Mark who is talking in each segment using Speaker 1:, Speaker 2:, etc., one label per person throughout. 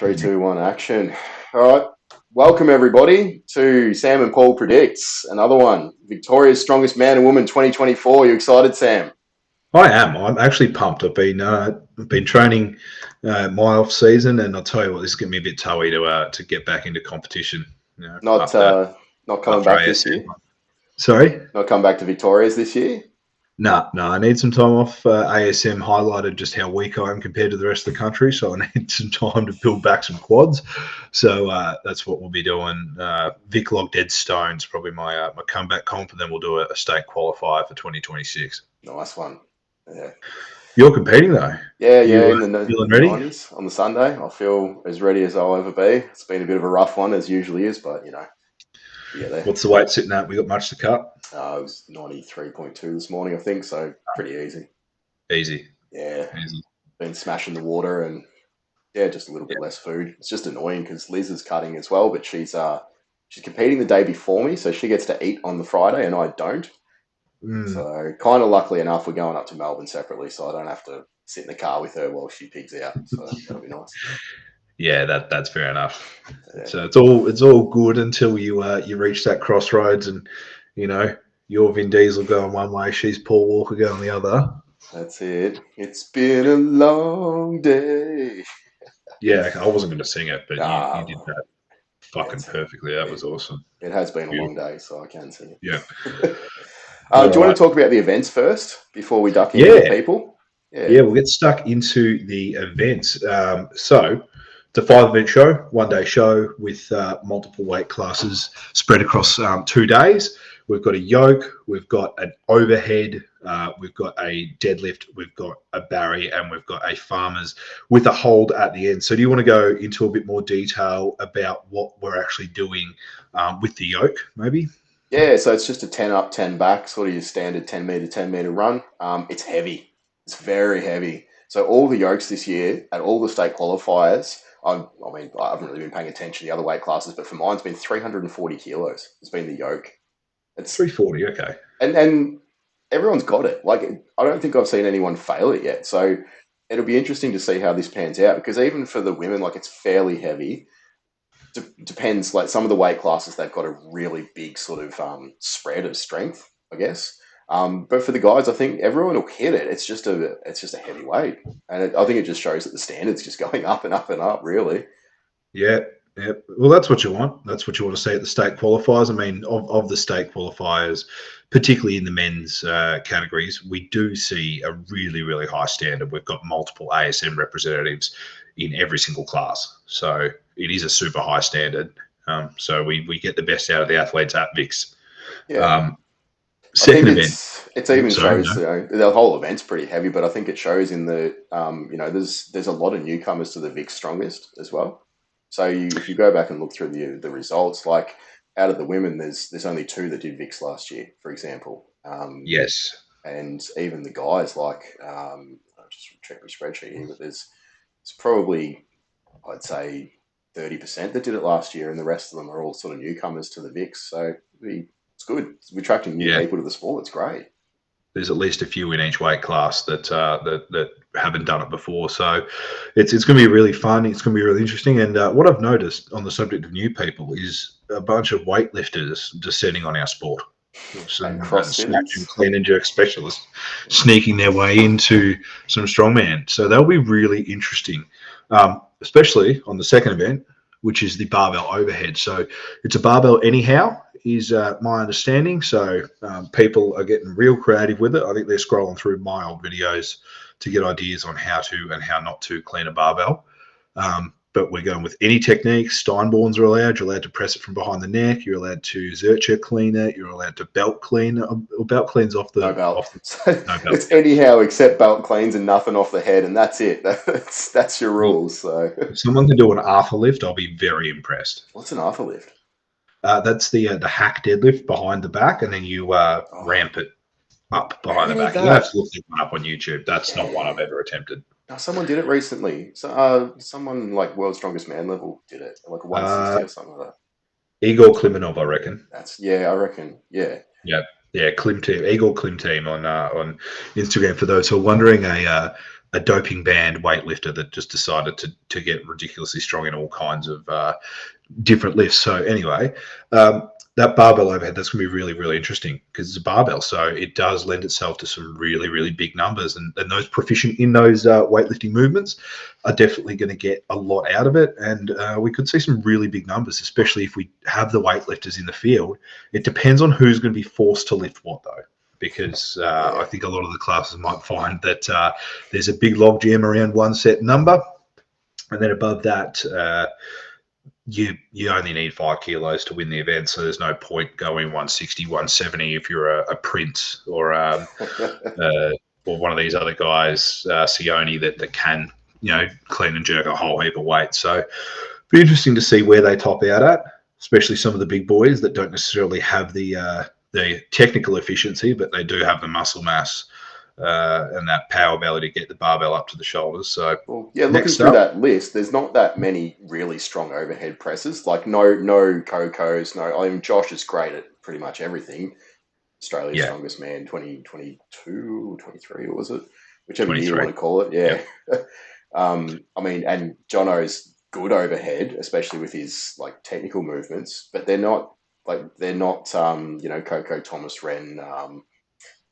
Speaker 1: Three, two, one, action. All right. Welcome, everybody, to Sam and Paul Predicts. Another one. Victoria's Strongest Man and Woman 2024. You excited, Sam?
Speaker 2: I am. I'm actually pumped. I've been training my off season, and I'll tell you what, this is going to be a bit toughy to get back into competition.
Speaker 1: Not
Speaker 2: After
Speaker 1: not coming
Speaker 2: after
Speaker 1: back this
Speaker 2: ASM.
Speaker 1: year?
Speaker 2: Sorry,
Speaker 1: Not come back to Victoria's this year?
Speaker 2: no. I need some time off. ASM highlighted just how weak I am compared to the rest of the country, so I need some time to build back some quads. So that's what we'll be doing. Vic Log Dead Stones probably my comeback comp, and then we'll do a state qualifier for 2026.
Speaker 1: Nice one. Yeah.
Speaker 2: You're competing though.
Speaker 1: Yeah,
Speaker 2: You
Speaker 1: in the
Speaker 2: feeling ready?
Speaker 1: 90s on the Sunday. I feel as ready as I'll ever be. It's been a bit of a rough one, as usually is, but, you get there.
Speaker 2: What's the weight sitting at? We got much to cut?
Speaker 1: It was 93.2 this morning, I think, so pretty easy.
Speaker 2: Easy.
Speaker 1: Yeah.
Speaker 2: Easy.
Speaker 1: Been smashing the water and yeah, just a little bit
Speaker 2: Yeah.
Speaker 1: less food. It's just annoying because Liz is cutting as well, but she's competing the day before me, so she gets to eat on the Friday and I don't.
Speaker 2: Mm.
Speaker 1: So kind of luckily enough, we're going up to Melbourne separately, so I don't have to sit in the car with her while she pigs out. So that'll be nice.
Speaker 2: Yeah, that's fair enough.
Speaker 1: Yeah.
Speaker 2: It's all good until you reach that crossroads and you know you're Vin Diesel going one way, she's Paul Walker going the other.
Speaker 1: That's it. It's been a long day.
Speaker 2: Yeah, I wasn't going to sing it, but you did
Speaker 1: Ah,
Speaker 2: that
Speaker 1: yeah,
Speaker 2: fucking perfectly. That was awesome.
Speaker 1: it has been a long
Speaker 2: Beautiful.
Speaker 1: day, so I can sing
Speaker 2: Yeah.
Speaker 1: it.
Speaker 2: All
Speaker 1: Do you want
Speaker 2: right.
Speaker 1: to talk about the events first before we duck into the
Speaker 2: Yeah.
Speaker 1: people? Yeah.
Speaker 2: Yeah, we'll get stuck into the events. So, it's a 5 event show, 1 day show with multiple weight classes spread across 2 days. We've got a yoke, we've got an overhead, we've got a deadlift, we've got a barry, and we've got a farmers with a hold at the end. So, do you want to go into a bit more detail about what we're actually doing with the yoke, maybe?
Speaker 1: Yeah, so it's just a 10 up, 10 back, sort of your standard 10 meter, 10 meter run. It's heavy. It's very heavy. So all the yokes this year at all the state qualifiers, I haven't really been paying attention to the other weight classes, but for mine, it's been 340 kilos. It's been the yoke. It's
Speaker 2: 340, okay.
Speaker 1: and everyone's got it. Like I don't think I've seen anyone fail it yet. So it'll be interesting to see how this pans out because even for the women, like it's fairly heavy. Depends. Like some of the weight classes, they've got a really big sort of spread of strength, I guess. But for the guys, I think everyone will hit it. It's just a heavy weight, and I think it just shows that the standards just going up and up and up. Really.
Speaker 2: Yeah, yeah. Well, that's what you want. That's what you want to see at the state qualifiers. I mean, of the state qualifiers, particularly in the men's categories, we do see a really, really high standard. We've got multiple ASM representatives in every single class. So it is a super high standard. So we get the best out of the athletes at VIX.
Speaker 1: Yeah.
Speaker 2: Um,
Speaker 1: I think
Speaker 2: Second event.
Speaker 1: it's even
Speaker 2: Sorry,
Speaker 1: shows
Speaker 2: no.
Speaker 1: the whole event's pretty heavy, but I think it shows in the there's a lot of newcomers to the VIC strongest as well. So if you go back and look through the results, like out of the women, there's only two that did VIX last year, for example.
Speaker 2: Yes.
Speaker 1: And even the guys, like I'll just check my spreadsheet here, but it's probably I'd say 30% that did it last year, and the rest of them are all sort of newcomers to the VIX. So it's good. We're attracting new
Speaker 2: Yeah.
Speaker 1: people to the sport. It's great.
Speaker 2: There's at least a few in each weight class that haven't done it before. So it's going to be really fun. It's going to be really interesting. And what I've noticed on the subject of new people is a bunch of weightlifters descending on our sport.
Speaker 1: And
Speaker 2: Some snatch and
Speaker 1: CrossFitters.
Speaker 2: clean and jerk specialists sneaking their way into some strongman. So that'll be really interesting, especially on the second event, which is the barbell overhead. So it's a barbell anyhow, is my understanding. So people are getting real creative with it. I think they're scrolling through my old videos to get ideas on how to and how not to clean a barbell. But we're going with any technique. Steinborns are allowed. You're allowed to press it from behind the neck. You're allowed to Zercher clean it. You're allowed to belt clean. Or belt cleans off
Speaker 1: No
Speaker 2: the
Speaker 1: belt.
Speaker 2: off the
Speaker 1: So
Speaker 2: no belt.
Speaker 1: it's anyhow except belt cleans and nothing off the head, and that's it. That's your
Speaker 2: Well,
Speaker 1: rules. So
Speaker 2: if someone can do an Arthur lift, I'll be very impressed.
Speaker 1: what's an alpha lift?
Speaker 2: That's the hack deadlift behind the back, and then you
Speaker 1: Oh,
Speaker 2: ramp it up
Speaker 1: I
Speaker 2: behind
Speaker 1: really
Speaker 2: the
Speaker 1: need
Speaker 2: back. You have
Speaker 1: that.
Speaker 2: to look that one up on YouTube. That's not one
Speaker 1: Yeah.
Speaker 2: I've ever attempted.
Speaker 1: No, someone did it recently. So someone like World's Strongest Man level did it, like a 160
Speaker 2: Uh,
Speaker 1: or something like that.
Speaker 2: Igor Klimenov, I reckon.
Speaker 1: That's yeah, I reckon. Yeah.
Speaker 2: Yeah, yeah, Klim Team, Igor Klim Team on Instagram. For those who are wondering, a a doping banned weightlifter that just decided to get ridiculously strong in all kinds of different lifts. So anyway, that barbell overhead, that's going to be really, really interesting because it's a barbell. So it does lend itself to some really, really big numbers. And those proficient in those weightlifting movements are definitely going to get a lot out of it. And we could see some really big numbers, especially if we have the weightlifters in the field. It depends on who's going to be forced to lift what, though, because I think a lot of the classes might find that there's a big log jam around one set number. And then above that, you only need 5 kilos to win the event, so there's no point going 160, 170 if you're a Prince or one of these other guys, Sione, that can clean and jerk a whole heap of weight. So be interesting to see where they top out at, especially some of the big boys that don't necessarily have the technical efficiency, but they do have the muscle mass and that power belly to get the barbell up to the shoulders. So
Speaker 1: well, yeah, looking
Speaker 2: next
Speaker 1: through
Speaker 2: up,
Speaker 1: that list, there's not that many really strong overhead presses. Like no Cocos, no. I mean, Josh is great at pretty much everything. Australia's
Speaker 2: yeah,
Speaker 1: strongest man, 2022 or 23, or was it? Whichever year you
Speaker 2: 23.
Speaker 1: want to call it.
Speaker 2: Yep.
Speaker 1: Yeah. I mean, and Jono's good overhead, especially with his like technical movements, but they're not Coco, Thomas, Ren,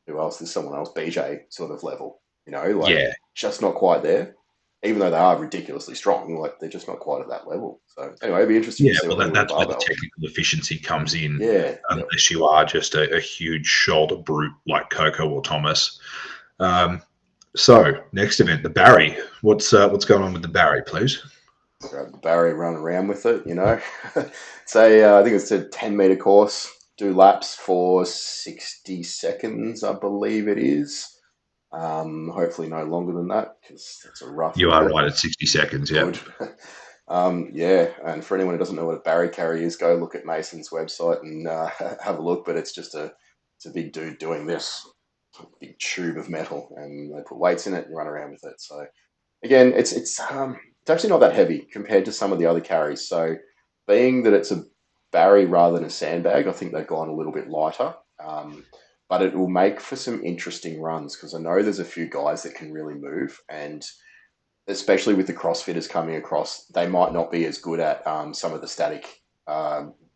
Speaker 1: who else? There's someone else, BJ sort of level. Like
Speaker 2: Yeah,
Speaker 1: just not quite there. Even though they are ridiculously strong, like they're just not quite at that level. So anyway, it'd be interesting to
Speaker 2: yeah.
Speaker 1: see what
Speaker 2: Well,
Speaker 1: they do with the
Speaker 2: that's where the
Speaker 1: barbell.
Speaker 2: technical efficiency comes in,
Speaker 1: Yeah, yeah.
Speaker 2: unless you are just a huge shoulder brute like Coco or Thomas. Um, so next event, the Barry. What's going on with the Barry, please?
Speaker 1: Grab the barrier, run around with it. Say, I think it's a 10-meter course. Do laps for 60 seconds, I believe it is. Hopefully no longer than that because that's a rough
Speaker 2: You are
Speaker 1: event.
Speaker 2: right at 60 seconds. Yeah.
Speaker 1: Good. Yeah, and for anyone who doesn't know what a barrier carry is, go look at Mason's website and have a look. But it's a big dude doing this, big tube of metal, and they put weights in it and run around with it. So again, it's actually not that heavy compared to some of the other carries. So being that it's a Barry rather than a sandbag, I think they've gone a little bit lighter. But it will make for some interesting runs because I know there's a few guys that can really move, and especially with the CrossFitters coming across, they might not be as good at some of the static,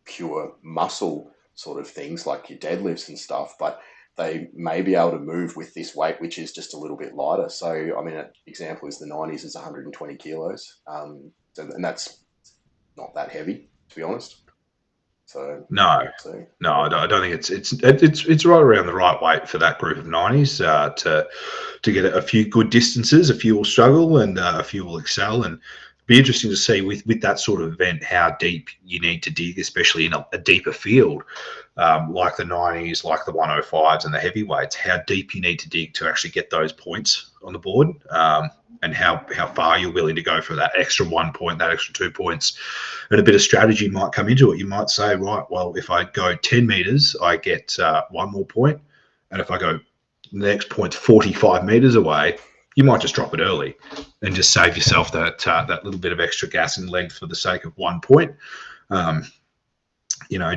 Speaker 1: pure muscle sort of things like your deadlifts and stuff, but they may be able to move with this weight, which is just a little bit lighter. So, I mean, an example is the 90s is 120 kilos, and that's not that heavy, to be honest. So,
Speaker 2: No,
Speaker 1: so
Speaker 2: no, I don't think it's right around the right weight for that group of 90s to get a few good distances. A few will struggle and a few will excel, and be interesting to see with that sort of event how deep you need to dig, especially in a deeper field like the 90s, like the 105s and the heavyweights. How deep you need to dig to actually get those points on the board. And how far you're willing to go for that extra 1 point, that extra 2 points, and a bit of strategy might come into it. You might say, right, well, if I go 10 meters, I get 1 more point, and if I go the next point's 45 meters away, you might just drop it early and just save yourself that little bit of extra gas and length for the sake of 1 point.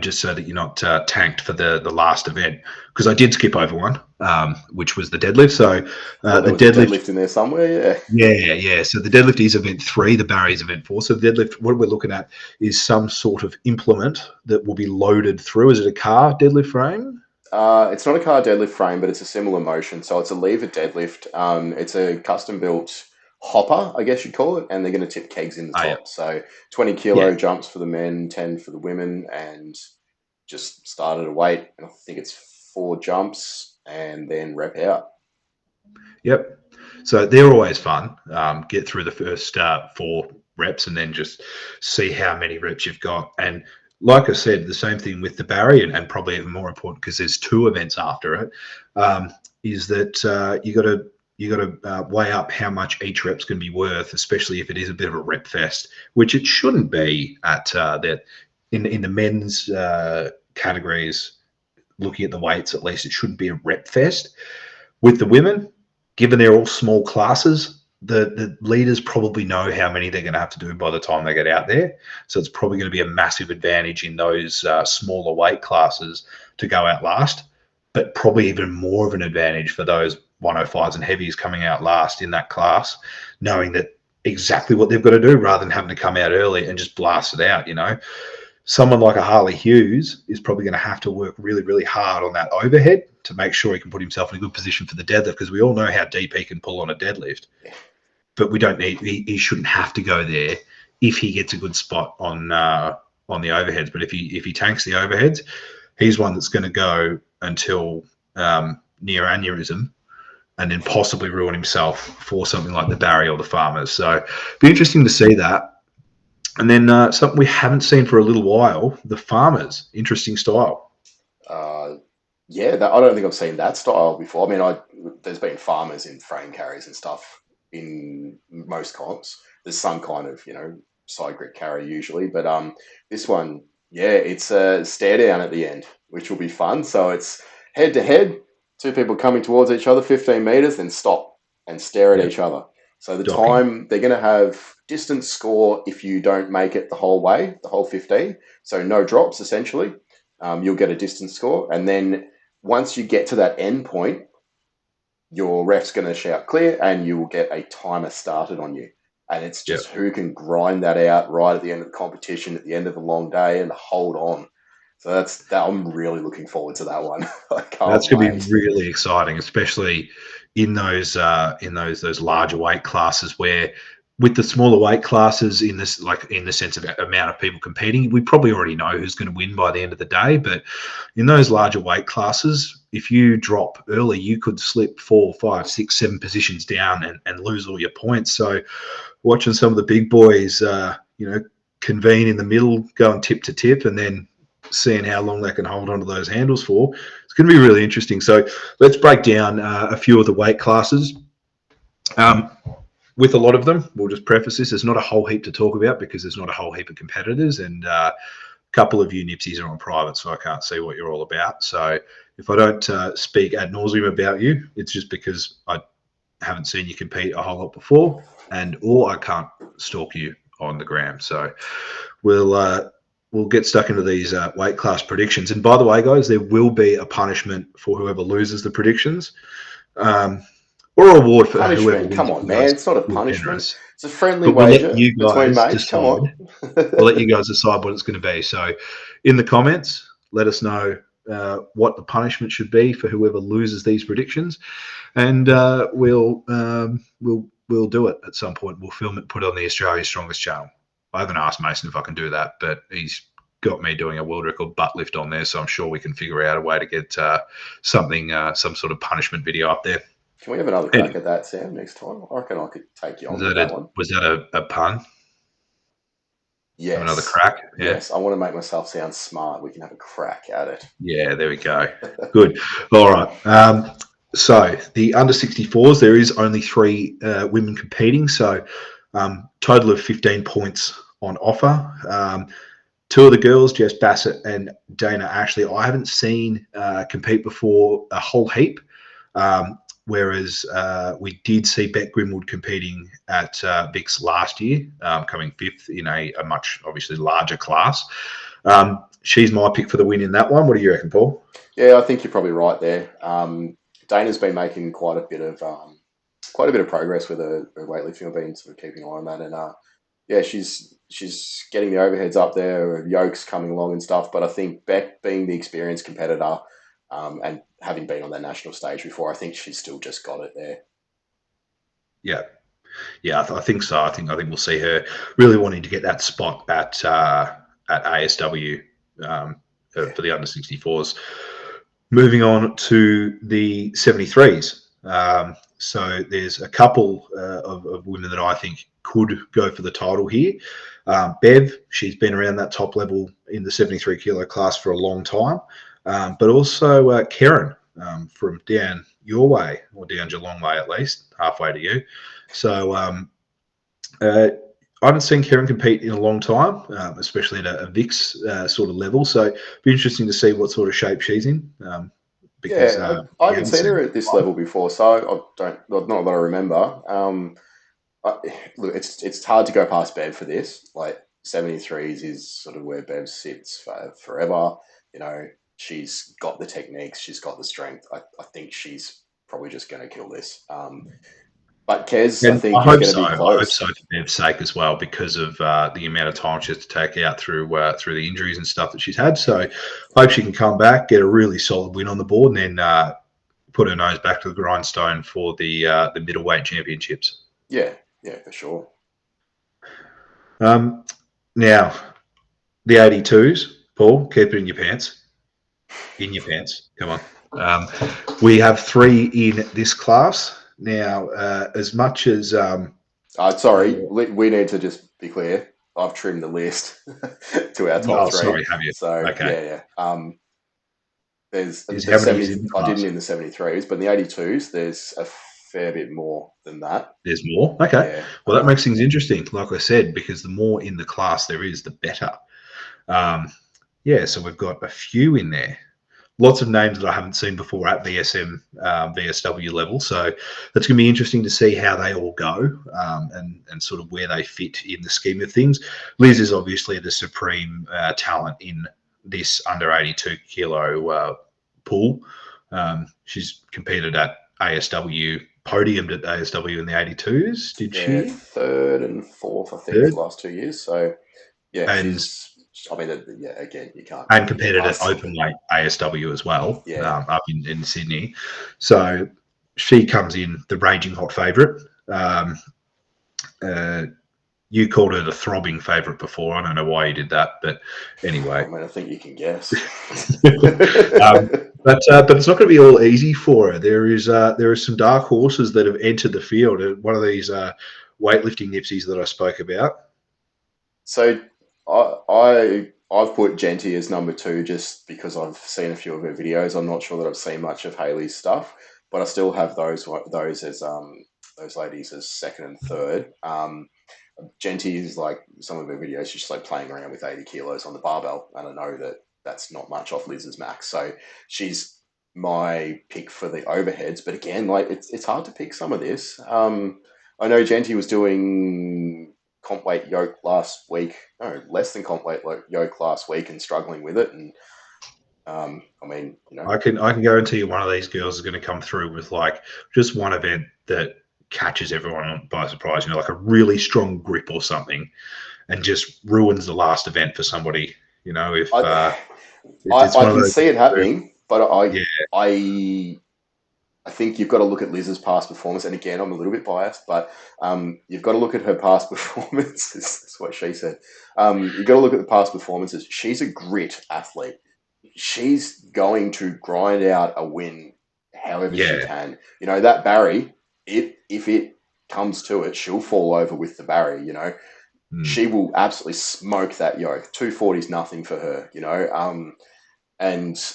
Speaker 2: Just so that you're not tanked for the last event. Because I did skip over one, which was the deadlift. So
Speaker 1: thought there
Speaker 2: the
Speaker 1: was a
Speaker 2: deadlift,
Speaker 1: deadlift in there somewhere.
Speaker 2: yeah. So the deadlift is event 3, the Barry is event 4. So the deadlift, what we're looking at is some sort of implement that will be loaded through. Is it a car deadlift frame?
Speaker 1: It's not a car deadlift frame, but it's a similar motion. So it's a lever deadlift. It's a custom built hopper, I guess you'd call it, and they're going to tip kegs in the
Speaker 2: Oh, yeah.
Speaker 1: top. So 20
Speaker 2: Yeah.
Speaker 1: kilo jumps for the men, 10 for the women, and just start at a weight. And I think it's 4 jumps and then rep out.
Speaker 2: Yep. So they're always fun. Get through the first 4 reps and then just see how many reps you've got. And like I said, the same thing with the Barry, and probably even more important because there's 2 events after it, is that you got to weigh up how much each rep's going to be worth, especially if it is a bit of a rep fest, which it shouldn't be at that in the men's categories. Looking at the weights, at least it shouldn't be a rep fest. With the women, given they're all small classes, the leaders probably know how many they're going to have to do by the time they get out there. So it's probably going to be a massive advantage in those smaller weight classes to go out last, but probably even more of an advantage for those 105s and heavies coming out last in that class, knowing that exactly what they've got to do rather than having to come out early and just blast it out. Someone like a Harley Hughes is probably going to have to work really, really hard on that overhead to make sure he can put himself in a good position for the deadlift, because we all know how deep he can pull on a deadlift.
Speaker 1: Yeah.
Speaker 2: But we don't need, he shouldn't have to go there if he gets a good spot on the overheads. But if he tanks the overheads, he's one that's going to go until near aneurysm, and then possibly ruin himself for something like the Barry or the Farmers. So it'd be interesting to see that. And then something we haven't seen for a little while, the Farmers. Interesting style.
Speaker 1: Uh, yeah, I don't think I've seen that style before. I mean, there's been farmers in frame carries and stuff in most comps. There's some kind of side grit carry usually, but this one, yeah, it's a stare down at the end, which will be fun. So it's head to head, two people coming towards each other, 15 meters, then stop and stare at
Speaker 2: Yeah,
Speaker 1: each other. So the
Speaker 2: docking.
Speaker 1: time they're going to have distance score if you don't make it the whole way, the whole 15. So no drops essentially. You'll get a distance score, and then once you get to that end point, your ref's going to shout clear, and you will get a timer started on you. And it's
Speaker 2: Yeah.
Speaker 1: just who can grind that out right at the end of the competition, at the end of the long day, and hold on. So that. I'm really looking forward to that one. I
Speaker 2: That's
Speaker 1: can't
Speaker 2: going to be
Speaker 1: wait.
Speaker 2: really exciting, especially in those larger weight classes, where with the smaller weight classes, in this, like, in the sense of amount of people competing, we probably already know who's going to win by the end of the day. But in those larger weight classes, if you drop early, you could slip 4, 5, 6, 7 positions down and lose all your points. So watching some of the big boys, convene in the middle, going tip to tip, and then seeing how long they can hold onto those handles for, it's going to be really interesting. So let's break down a few of the weight classes. Um, with a lot of them, we'll just preface this: there's not a whole heap to talk about because there's not a whole heap of competitors, and a couple of you nipsies are on private, so I can't see what you're all about. So if I don't speak ad nauseum about you, it's just because I haven't seen you compete a whole lot before, or I can't stalk you on the gram. So we'll get stuck into these weight class predictions. And by the way, guys, there will be a punishment for whoever loses the predictions, um, or a reward for whoever
Speaker 1: Punishment?
Speaker 2: wins
Speaker 1: Come
Speaker 2: if
Speaker 1: on,
Speaker 2: you guys
Speaker 1: man. It's not a
Speaker 2: were
Speaker 1: punishment.
Speaker 2: generous.
Speaker 1: It's a friendly
Speaker 2: But we'll let
Speaker 1: wager
Speaker 2: you
Speaker 1: between
Speaker 2: guys
Speaker 1: mates. Come
Speaker 2: decide.
Speaker 1: on.
Speaker 2: We'll let you guys decide what it's going to be. So in the comments, let us know what the punishment should be for whoever loses these predictions, and we'll do it at some point. We'll film it, put it on the Australia's Strongest channel. I haven't asked Mason if I can do that, but he's got me doing a world record butt lift on there, so I'm sure we can figure out a way to get some sort of punishment video up there.
Speaker 1: Can we have another crack
Speaker 2: Anyway,
Speaker 1: at that, Sam, next time? I reckon I could take you on with that one.
Speaker 2: was that a pun? Have another
Speaker 1: Yes.
Speaker 2: crack? Yeah.
Speaker 1: Yes. I want to make myself sound smart. We can have a crack at it.
Speaker 2: Yeah, there we go. Good. All right. So the under 64s, there is only 3 women competing. So total of 15 points on offer. 2 of the girls, Jess Bassett and Dana Ashley, I haven't seen compete before a whole heap. Whereas we did see Beck Grimwood competing at VIX last year, coming 5th in a much, obviously, larger class. She's my pick for the win in that one. What do you reckon, Paul?
Speaker 1: Yeah, I think you're probably right there. Dana's been making quite a bit of progress with her weightlifting. I've been sort of keeping an eye on that, and yeah, she's getting the overheads up there, her yokes coming along and stuff. But I think Beck, being the experienced competitor, and having been on that national stage before, I think she's still just got it there.
Speaker 2: Yeah, yeah, I think so. I think we'll see her really wanting to get that spot at ASW
Speaker 1: Yeah.
Speaker 2: for the under 64s. Moving on to the 73s. So there's a couple of women that I think could go for the title here. Bev, she's been around that top level in the 73 kilo class for a long time. But also Karen from down your way, or down Geelong way at least, halfway to you. So uh, I haven't seen Karen compete in a long time, especially at a VIX sort of level. So it'd be interesting to see what sort of shape she's in, because
Speaker 1: Yeah, I
Speaker 2: we
Speaker 1: haven't
Speaker 2: haven't
Speaker 1: seen
Speaker 2: seen
Speaker 1: her
Speaker 2: her
Speaker 1: at this
Speaker 2: for a while.
Speaker 1: level before, so I don't, not that I remember. I, look, it's hard to go past Bev for this. Like 73s is sort of where Bev sits for forever. You know, she's got the techniques, she's got the strength. I think she's probably just going to kill this. But Kez, I
Speaker 2: And I
Speaker 1: think, is
Speaker 2: hope
Speaker 1: going to
Speaker 2: so.
Speaker 1: be
Speaker 2: I hope
Speaker 1: close.
Speaker 2: so for Bev's sake as well, because of the amount of time she has to take out through the injuries and stuff that she's had. So, I hope she can come back, get a really solid win on the board, and then put her nose back to the grindstone for the middleweight championships.
Speaker 1: Yeah, yeah, for sure.
Speaker 2: Now, the 82s, Paul, keep it in your pants. In your pants. Come on. We have 3 in this class. Now, as much as
Speaker 1: Sorry, we need to just be clear. I've trimmed the list to our top
Speaker 2: oh,
Speaker 1: three.
Speaker 2: sorry, have you?
Speaker 1: So
Speaker 2: Okay.
Speaker 1: yeah, yeah. There's
Speaker 2: Is
Speaker 1: the
Speaker 2: how many is
Speaker 1: 70.
Speaker 2: in the
Speaker 1: I
Speaker 2: class?
Speaker 1: didn't in the 73s, but in the 82s, there's a fair bit more than that.
Speaker 2: There's more. Okay.
Speaker 1: Yeah.
Speaker 2: Well, that makes things interesting. Like I said, because the more in the class there is, the better. Yeah. So we've got a few in there. Lots of names that I haven't seen before at VSW level. So that's going to be interesting to see how they all go and sort of where they fit in the scheme of things. Liz is obviously the supreme talent in this under 82 kilo pool. She's competed at ASW, podiumed at ASW in the 82s, did
Speaker 1: Yeah,
Speaker 2: she?
Speaker 1: third and fourth, I think, for
Speaker 2: Third.
Speaker 1: the last 2 years. So yeah,
Speaker 2: And
Speaker 1: she's. I mean, yeah. Again, you can't
Speaker 2: and
Speaker 1: really get
Speaker 2: competed at
Speaker 1: past.
Speaker 2: open weight ASW as well,
Speaker 1: Yeah,
Speaker 2: up in Sydney. So she comes in the raging hot favourite. Uh, you called her the throbbing favourite before. I don't know why you did that, but
Speaker 1: I
Speaker 2: anyway.
Speaker 1: mean, I think you can guess.
Speaker 2: um, but it's not going to be all easy for her. There are some dark horses that have entered the field. One of these weightlifting nipsies that I spoke about.
Speaker 1: So I've put Genty as number two just because I've seen a few of her videos. I'm not sure that I've seen much of Haley's stuff, but I still have those as those ladies as second and third. Genty is like some of her videos. She's just like playing around with 80 kilos on the barbell, and I know that that's not much off Liz's max. So she's my pick for the overheads. But again, like it's hard to pick some of this. I know Genty was doing comp weight yoke last week. No, less than comp weight yoke last week, and struggling with it. And I mean,
Speaker 2: I can guarantee you one of these girls is going to come through with like just one event that catches everyone by surprise. Like a really strong grip or something, and just ruins the last event for somebody. If
Speaker 1: I
Speaker 2: it's
Speaker 1: I
Speaker 2: one of
Speaker 1: can
Speaker 2: those.
Speaker 1: see it happening, but
Speaker 2: Yeah,
Speaker 1: I I think you've got to look at Liz's past performance. And again, I'm a little bit biased, but you've got to look at her past performances. That's what she said. You've got to look at the past performances. She's a grit athlete. She's going to grind out a win however she
Speaker 2: yeah,
Speaker 1: can. That Barry, if it comes to it, she'll fall over with the Barry.
Speaker 2: mm.
Speaker 1: She will absolutely smoke that yoke. 240 is nothing for her. And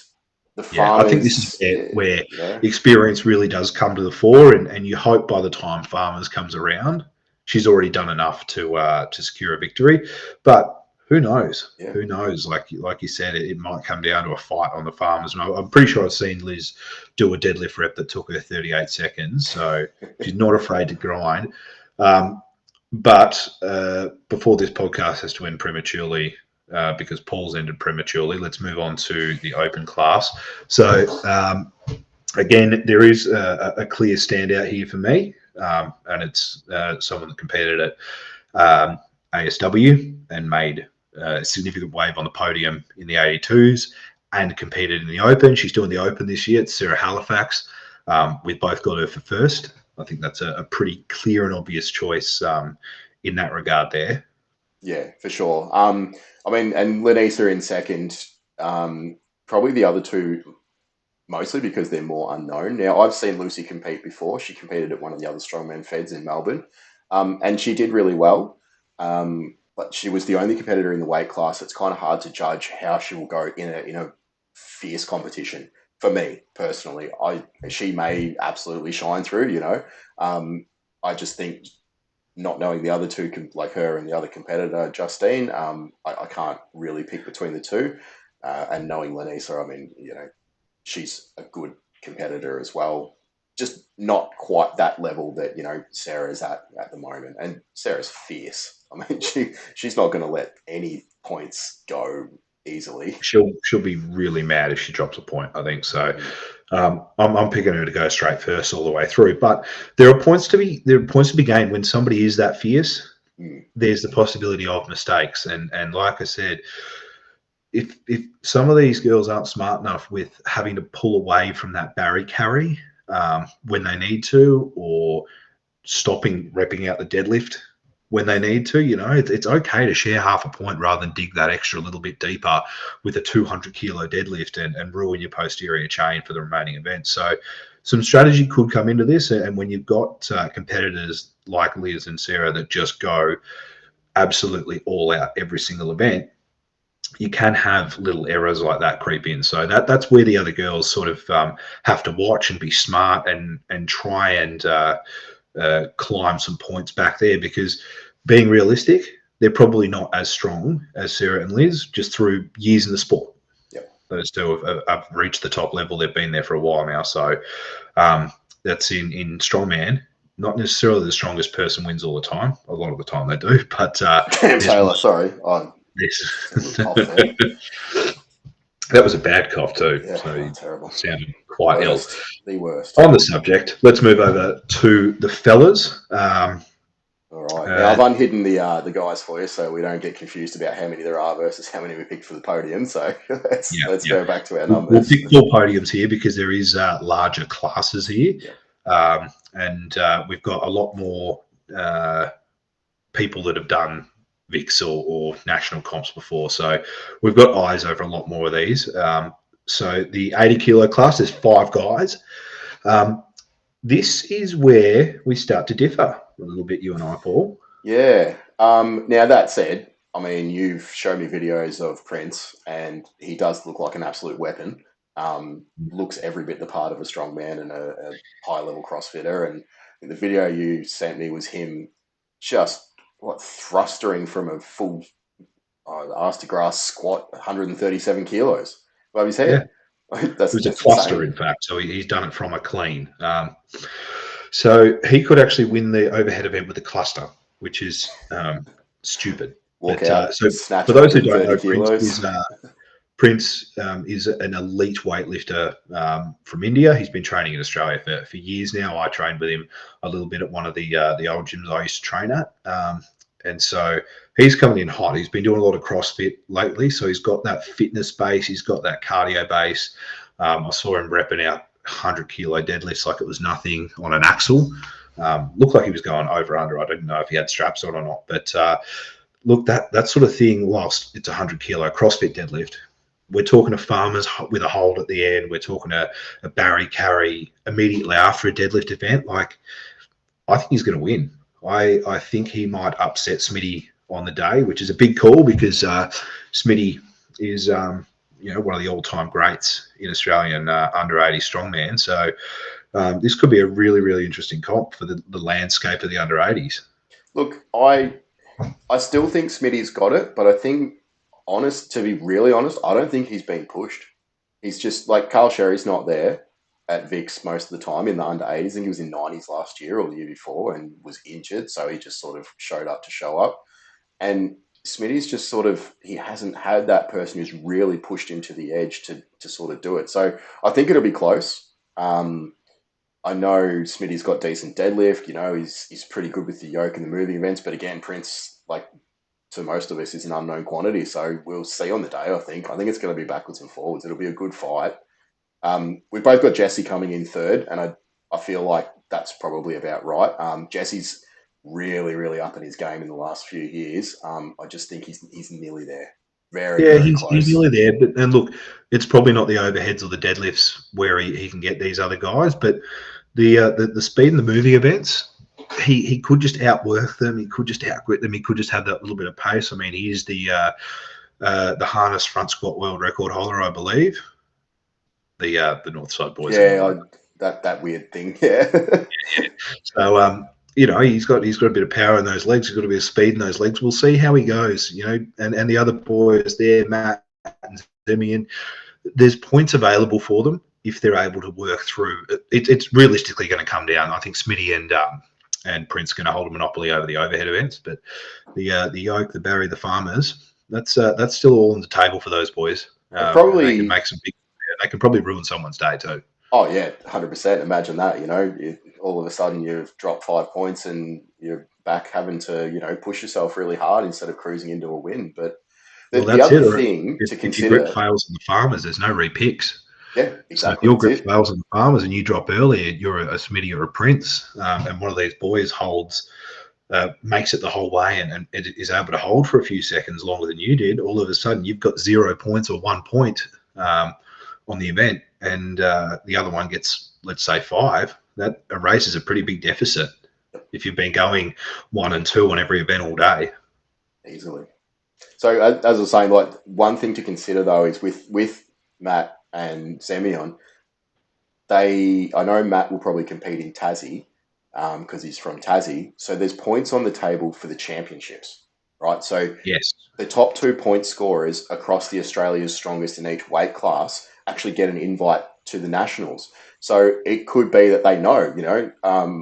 Speaker 1: the
Speaker 2: Yeah. I think this is
Speaker 1: farmers,
Speaker 2: where
Speaker 1: yeah.
Speaker 2: experience really does come to the fore, and you hope by the time farmers comes around, she's already done enough to secure a victory. But who knows?
Speaker 1: Yeah.
Speaker 2: Who knows? Like you said, it might come down to a fight on the farmers. And I'm pretty sure I've seen Liz do a deadlift rep that took her 38 seconds, so she's not afraid to grind. But before this podcast has to end prematurely, because Paul's ended prematurely, let's move on to the open class. So, again, there is a clear standout here for me, and it's someone that competed at ASW and made a significant wave on the podium in the 82s and competed in the Open. She's doing the Open this year. It's Sarah Halifax. We've both got her for first. I think that's a pretty clear and obvious choice in that regard there.
Speaker 1: Yeah, for sure. I mean, and Lenisa in second. Probably the other two, mostly because they're more unknown. Now, I've seen Lucy compete before. She competed at one of the other strongman feds in Melbourne, and she did really well. But she was the only competitor in the weight class. It's kind of hard to judge how she will go in a fierce competition. For me personally, she may absolutely shine through. I just think not knowing the other two, like her and the other competitor, Justine, I can't really pick between the two. And knowing Lenisa, I mean, she's a good competitor as well. Just not quite that level that Sarah's at the moment. And Sarah's fierce. I mean, she's not going to let any points go easily.
Speaker 2: She'll be really mad if she drops a point. I think so. I'm picking her to go straight first all the way through. But there are points to be gained when somebody is that fierce.
Speaker 1: Mm.
Speaker 2: There's the possibility of mistakes, and like I said, if some of these girls aren't smart enough with having to pull away from that Barry carry when they need to, or stopping repping out the deadlift when they need to, it's okay to share half a point rather than dig that extra little bit deeper with a 200 kilo deadlift and ruin your posterior chain for the remaining events. So some strategy could come into this, and when you've got competitors like Liz and Sarah that just go absolutely all out every single event, you can have little errors like that creep in. So that's where the other girls sort of have to watch and be smart and try and climb some points back there, because being realistic, they're probably not as strong as Sarah and Liz just through years in the sport.
Speaker 1: Yep.
Speaker 2: Those two have reached the top level. They've been there for a while now. So that's in strongman. Not necessarily the strongest person wins all the time. A lot of the time they do, but
Speaker 1: Damn,
Speaker 2: there's
Speaker 1: Taylor. Sorry, I just a little cough there.
Speaker 2: that was a bad cough too.
Speaker 1: Yeah,
Speaker 2: So
Speaker 1: oh,
Speaker 2: you
Speaker 1: terrible.
Speaker 2: sounded
Speaker 1: The
Speaker 2: quite ill.
Speaker 1: worst. The worst.
Speaker 2: On the subject, let's move over to the fellas.
Speaker 1: All right. Now
Speaker 2: Uh,
Speaker 1: I've unhidden the guys for you, so we don't get confused about how many there are versus how many we picked for the podium. So let's
Speaker 2: yeah,
Speaker 1: let's
Speaker 2: yeah.
Speaker 1: go back to our
Speaker 2: We'll
Speaker 1: numbers.
Speaker 2: pick four podiums here because there is larger classes here,
Speaker 1: Yep.
Speaker 2: and we've got a lot more people that have done VIX or national comps before. So we've got eyes over a lot more of these. So the 80 kilo class, there's 5 guys. This is where we start to differ a little bit, you and I, Paul.
Speaker 1: Yeah. Now that said, I mean you've shown me videos of Prince, and he does look like an absolute weapon. Looks every bit the part of a strong man and a high level CrossFitter. And the video you sent me was him just thrustering from a full arse to grass squat, 137 kilos above his
Speaker 2: Yeah,
Speaker 1: head.
Speaker 2: it was a
Speaker 1: That's
Speaker 2: cluster,
Speaker 1: insane.
Speaker 2: in fact. So he's done it from a clean. So he could actually win the overhead event with a cluster, which is stupid.
Speaker 1: Walk
Speaker 2: But
Speaker 1: out,
Speaker 2: so
Speaker 1: snatch
Speaker 2: for those who don't
Speaker 1: 130
Speaker 2: know,
Speaker 1: kilos.
Speaker 2: Prince is an elite weightlifter from India. He's been training in Australia for years now. I trained with him a little bit at one of the old gyms I used to train at. And so he's coming in hot. He's been doing a lot of CrossFit lately. So he's got that fitness base. He's got that cardio base. I saw him repping out 100 kilo deadlifts like it was nothing on an axle. Looked like he was going over under. I didn't know if he had straps on or not. But look, that sort of thing, whilst it's a 100 kilo CrossFit deadlift, we're talking to farmers with a hold at the end. We're talking to a Barry carry immediately after a deadlift event. Like, I think he's going to win. I think he might upset Smitty on the day, which is a big call because Smitty is one of the all-time greats in Australian under 80 strongman. So this could be a really, really interesting comp for the landscape of the under 80s.
Speaker 1: Look, I still think Smitty's got it, but I think, to be really honest, I don't think he's been pushed. He's just like Carl Sherry's not there at VIX most of the time in the under 80s. I think he was in 90s last year or the year before and was injured, so he just sort of showed up to show up. And Smitty's just sort of, he hasn't had that person who's really pushed him to the edge to sort of do it. So I think it'll be close. I know Smitty's got decent deadlift. He's pretty good with the yoke and the moving events. But again, Prince, like to most of us, is an unknown quantity. So we'll see on the day. I think it's going to be backwards and forwards. It'll be a good fight. We've both got Jesse coming in third, and I feel like that's probably about right. Jesse's really, really up in his game in the last few years. I just think he's nearly there. Very,
Speaker 2: Yeah,
Speaker 1: very
Speaker 2: he's
Speaker 1: close.
Speaker 2: nearly there. And look, it's probably not the overheads or the deadlifts where he can get these other guys, but the speed and the moving events, he could just outwork them. He could just outgrit them. He could just have that little bit of pace. I mean, he is the harness front squat world record holder, I believe. The Northside boys are
Speaker 1: Yeah,
Speaker 2: not.
Speaker 1: that weird thing. Yeah.
Speaker 2: So he's got a bit of power in those legs. He's got a bit of speed in those legs. We'll see how he goes. And the other boys there, Matt and Demian, there's points available for them if they're able to work through. It's realistically going to come down. I think Smitty and Prince going to hold a monopoly over the overhead events, but the yoke, the Barry, the farmers, that's still all on the table for those boys.
Speaker 1: I'd
Speaker 2: And they can
Speaker 1: probably
Speaker 2: make some big. They can probably ruin someone's day too.
Speaker 1: Oh yeah, 100%. Imagine that. All of a sudden you've dropped 5 points and you're back having to push yourself really hard instead of cruising into a win. But
Speaker 2: Well,
Speaker 1: the
Speaker 2: that's
Speaker 1: other
Speaker 2: it. Or
Speaker 1: thing to
Speaker 2: if your grip
Speaker 1: consider,
Speaker 2: fails on the farmers, there's no repicks.
Speaker 1: yeah,
Speaker 2: So if
Speaker 1: exactly,
Speaker 2: your
Speaker 1: that's
Speaker 2: grip
Speaker 1: it.
Speaker 2: fails on the farmers and you drop earlier, you're a Smitty or a Prince, and one of these boys holds, makes it the whole way and it is able to hold for a few seconds longer than you did. All of a sudden, you've got 0 points or 1 point on the event, and the other one gets, let's say, five. That erases a pretty big deficit if you've been going 1 and 2 on every event all day.
Speaker 1: Easily. So as I was saying, like one thing to consider though is with Matt and Semyon, I know Matt will probably compete in Tassie because he's from Tassie. So there's points on the table for the championships, right? So
Speaker 2: Yes.
Speaker 1: the top 2 point scorers across the Australia's strongest in each weight class actually get an invite to the nationals. So it could be that they know,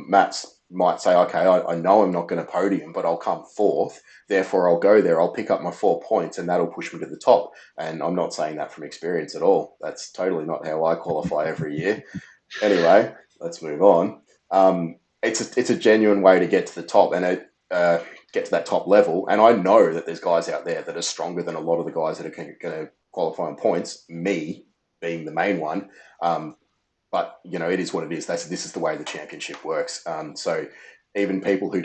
Speaker 1: Matt's might say, okay, I know I'm not going to podium, but I'll come fourth. Therefore, I'll go there. I'll pick up my 4 points, and that'll push me to the top. And I'm not saying that from experience at all. That's totally not how I qualify every year. Anyway, let's move on. It's a genuine way to get to the top and get to that top level. And I know that there's guys out there that are stronger than a lot of the guys that are going to qualify on points. Me being the main one, but it is what it is. This is the way the championship works. So even people who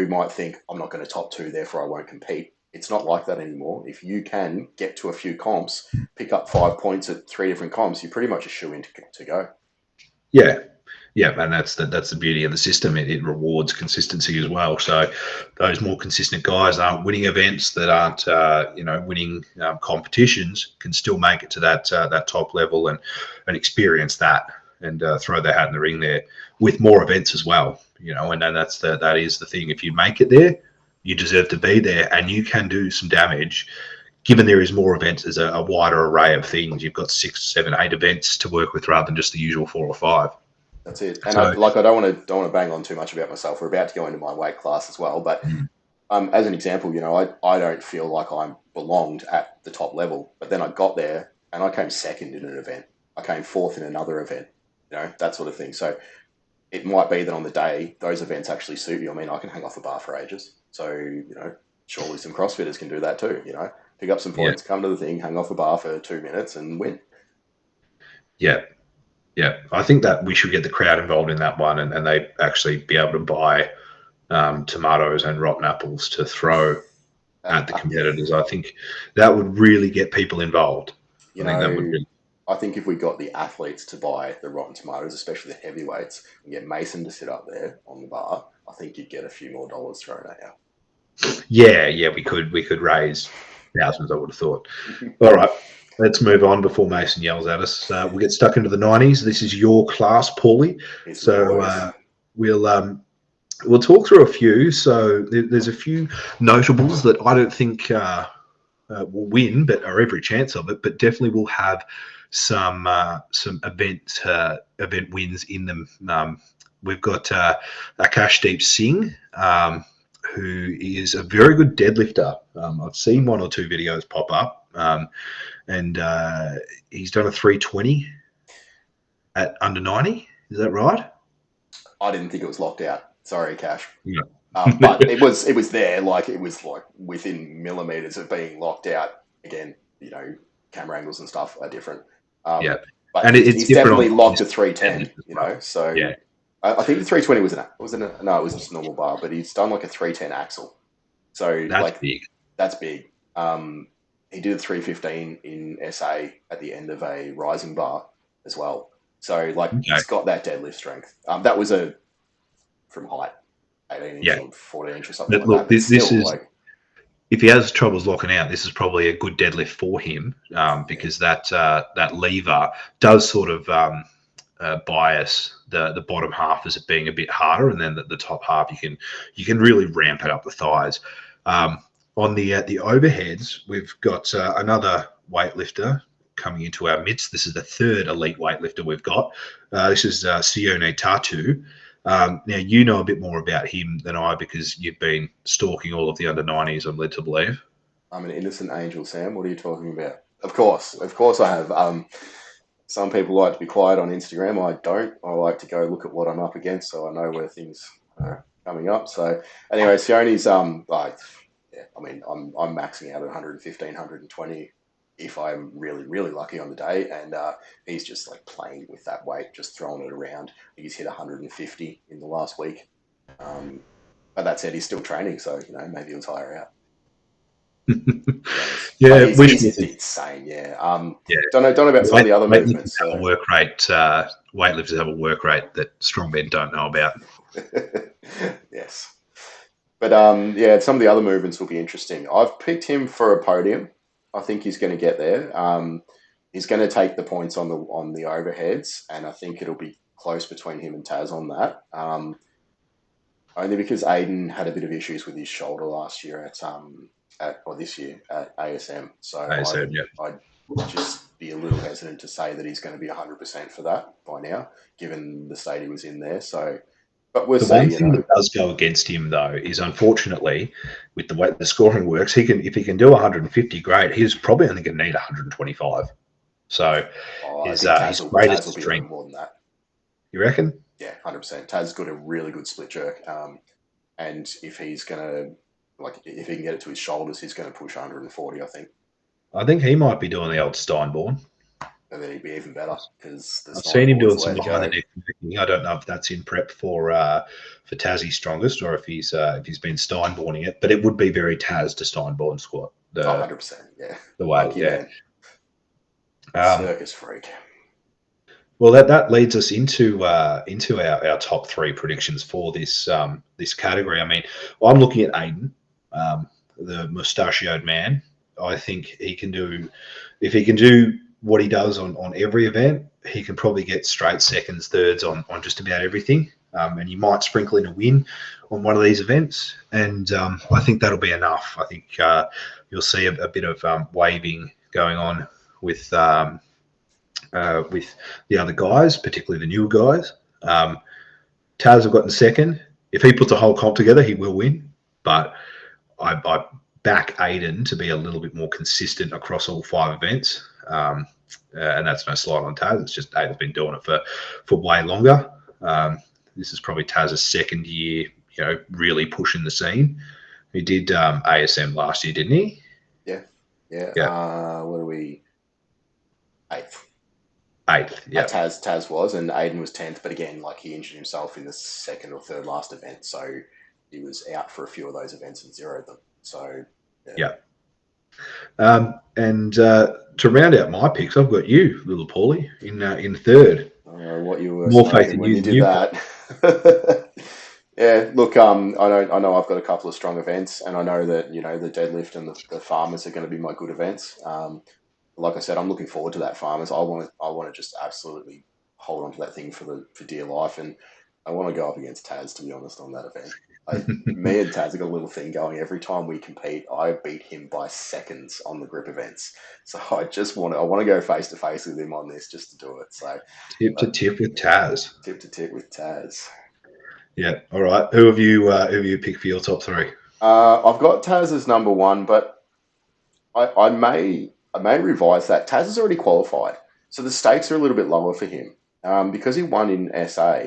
Speaker 1: might think I'm not going to top two, therefore I won't compete. It's not like that anymore. If you can get to a few comps, pick up 5 points at three different comps, you're pretty much a shoe in to go.
Speaker 2: Yeah. Yeah, and that's the beauty of the system. It rewards consistency as well. So those more consistent guys aren't winning events, that aren't winning competitions, can still make it to that top level and experience that and throw their hat in the ring there with more events as well. And then that is the thing. If you make it there, you deserve to be there, and you can do some damage. Given there is more events, there's a wider array of things. You've got 6, 7, 8 events to work with rather than just the usual 4 or 5.
Speaker 1: That's it. And
Speaker 2: So
Speaker 1: I don't want to bang on too much about myself. We're about to go into my weight class as well, but as an example, I don't feel like I belonged at the top level, but then I got there and I came second in an event. I came fourth in another event, that sort of thing. So it might be that on the day those events actually suit you. I mean, I can hang off a bar for ages. So, surely some CrossFitters can do that too, pick up some
Speaker 2: yeah,
Speaker 1: points, come to the thing, hang off a bar for 2 minutes and win.
Speaker 2: yeah, yeah. I think that we should get the crowd involved in that one, and they actually be able to buy tomatoes and rotten apples to throw at the
Speaker 1: Yeah,
Speaker 2: competitors. I think that would really get people involved.
Speaker 1: you
Speaker 2: I think that would
Speaker 1: know,
Speaker 2: really,
Speaker 1: I think if we got the athletes to buy the rotten tomatoes, especially the heavyweights, and get Mason to sit up there on the bar, I think you'd get a few more dollars thrown
Speaker 2: yeah. We could raise thousands. I would have thought.
Speaker 1: at you.
Speaker 2: All right. Let's move on before Mason yells at us. We'll get stuck into the 90s. This is your class, Paulie.
Speaker 1: Here's the
Speaker 2: So
Speaker 1: boys.
Speaker 2: we'll talk through a few. So there's a few notables that I don't think will win, but are every chance of it. But definitely will have some event wins in them. We've got Akashdeep Singh, who is a very good deadlifter. I've seen 1 or 2 videos pop up, and he's done a 320 at under 90. Is that right?
Speaker 1: I didn't think it was locked out. Sorry, Cash.
Speaker 2: Yeah.
Speaker 1: But it was there, like it was like within millimeters of being locked out. Again, camera angles and stuff are different.
Speaker 2: Yeah,
Speaker 1: But
Speaker 2: and it's
Speaker 1: he's
Speaker 2: different
Speaker 1: definitely
Speaker 2: on
Speaker 1: locked
Speaker 2: his
Speaker 1: a 310.
Speaker 2: deadlift as well.
Speaker 1: So
Speaker 2: Yeah,
Speaker 1: I think the 320 no, it was just a normal bar, but he's done like a 310 axle. So
Speaker 2: that's
Speaker 1: like
Speaker 2: big.
Speaker 1: that's big. He did a 315 in SA at the end of a rising bar as well. So like
Speaker 2: Okay.
Speaker 1: he's got that deadlift strength. That was a from height, 18 inch
Speaker 2: Yeah.
Speaker 1: or 14 inch or something
Speaker 2: But
Speaker 1: like that.
Speaker 2: look,
Speaker 1: But
Speaker 2: this
Speaker 1: still,
Speaker 2: is,
Speaker 1: like,
Speaker 2: if he has troubles locking out, this is probably a good deadlift for him,
Speaker 1: yeah,
Speaker 2: because that lever does sort of bias the bottom half as it being a bit harder, and then the top half you can really ramp it up the thighs. On the overheads, we've got another weightlifter coming into our midst. This is the third elite weightlifter we've got. This is Sione Tatu. Now, you know a bit more about him than I, because you've been stalking all of the under 90s, I'm led to believe.
Speaker 1: I'm an innocent angel, Sam. What are you talking about? Of course I have. some people like to be quiet on Instagram. I don't. I like to go look at what I'm up against, so I know where things are coming up. So anyway, Sione's like, yeah, I mean, I'm maxing out at 115, 120 if I'm really really lucky on the day, and he's just like playing with that weight, just throwing it around. I think he's hit 150 in the last week. Um, but that said, he's still training, so maybe he'll tire out. Who knows? But
Speaker 2: Yeah, wish
Speaker 1: he's
Speaker 2: me.
Speaker 1: insane. Yeah.
Speaker 2: Yeah,
Speaker 1: Don't know about some of the other
Speaker 2: weightlifters
Speaker 1: movements.
Speaker 2: have a
Speaker 1: So
Speaker 2: work rate. Weightlifters have a work rate that strong men don't know about.
Speaker 1: yes. But yeah, some of the other movements will be interesting. I've picked him for a podium. I think he's going to get there. He's going to take the points on the overheads, and I think it'll be close between him and Taz on that. Only because Aiden had a bit of issues with his shoulder last year or this year at ASM. So
Speaker 2: I said, yeah.
Speaker 1: I'd just be a little hesitant to say that he's going to be 100% for that by now, given the state he was in there. So, but we'll
Speaker 2: The
Speaker 1: see.
Speaker 2: one thing that does go against him, though, is unfortunately, with the way the scoring works, if he can do 150, great. He's probably only going to need 125. So
Speaker 1: Oh, I
Speaker 2: his
Speaker 1: think
Speaker 2: his
Speaker 1: Taz
Speaker 2: greatest
Speaker 1: will be a little
Speaker 2: strength,
Speaker 1: more than that.
Speaker 2: you reckon?
Speaker 1: Yeah, 100%. Taz's got a really good split jerk, and if he's gonna if he can get it to his shoulders, he's going to push 140. I think,
Speaker 2: I think he might be doing the old Steinborn.
Speaker 1: and then he'd be even better because the
Speaker 2: I've seen
Speaker 1: Steiner
Speaker 2: him
Speaker 1: boys
Speaker 2: doing some
Speaker 1: let
Speaker 2: behind the
Speaker 1: go.
Speaker 2: neck working. I don't know if that's in prep for Tassie strongest or if he's been Steinborning it, but it would be very Taz to Steinborn squat.
Speaker 1: Oh,
Speaker 2: The
Speaker 1: 100%. Yeah,
Speaker 2: the way,
Speaker 1: lucky
Speaker 2: yeah.
Speaker 1: man,
Speaker 2: Um,
Speaker 1: circus freak.
Speaker 2: well, that leads us into our top three predictions for this category. I mean, I'm looking at Aiden, the mustachioed man. I think he can do if he can do what he does on every event, he can probably get straight seconds, thirds on just about everything. And you might sprinkle in a win on one of these events, and I think that'll be enough. I think you'll see a bit of waving going on with with the other guys, particularly the newer guys. Taz have gotten second. If he puts a whole comp together, he will win. But I back Aiden to be a little bit more consistent across all five events. And that's no slight on Taz. It's just Aiden's been doing it for way longer. This is probably Taz's second year, really pushing the scene. He did ASM last year, didn't he?
Speaker 1: Yeah, yeah.
Speaker 2: Yeah,
Speaker 1: What are we? Eighth.
Speaker 2: eighth. Yeah,
Speaker 1: Taz was, and Aiden was 10th. But again, like he injured himself in the second or third last event, so he was out for a few of those events and zeroed them. So yeah.
Speaker 2: yeah. And to round out my picks, I've got you, little Paulie, in third.
Speaker 1: I don't know what you were
Speaker 2: More faith
Speaker 1: smoking
Speaker 2: in
Speaker 1: when
Speaker 2: you
Speaker 1: you
Speaker 2: than
Speaker 1: did
Speaker 2: you've got.
Speaker 1: that. Yeah, look, I know I've got a couple of strong events, and I know that the deadlift and the farmers are going to be my good events. Like I said, I'm looking forward to that farmers. I want to just absolutely hold on to that thing for dear life, and I want to go up against Taz to be honest on that event. Me and Taz have got a little thing going. Every time we compete, I beat him by seconds on the group events. So I want to go face to face with him on this just to do it. So,
Speaker 2: Tip to
Speaker 1: but
Speaker 2: tip with
Speaker 1: yeah,
Speaker 2: Taz.
Speaker 1: tip to tip with Taz.
Speaker 2: Yeah. All right. Who have you picked for your top three?
Speaker 1: I've got Taz as number one, but I may revise that. Taz has already qualified, so the stakes are a little bit lower for him because he won in SA.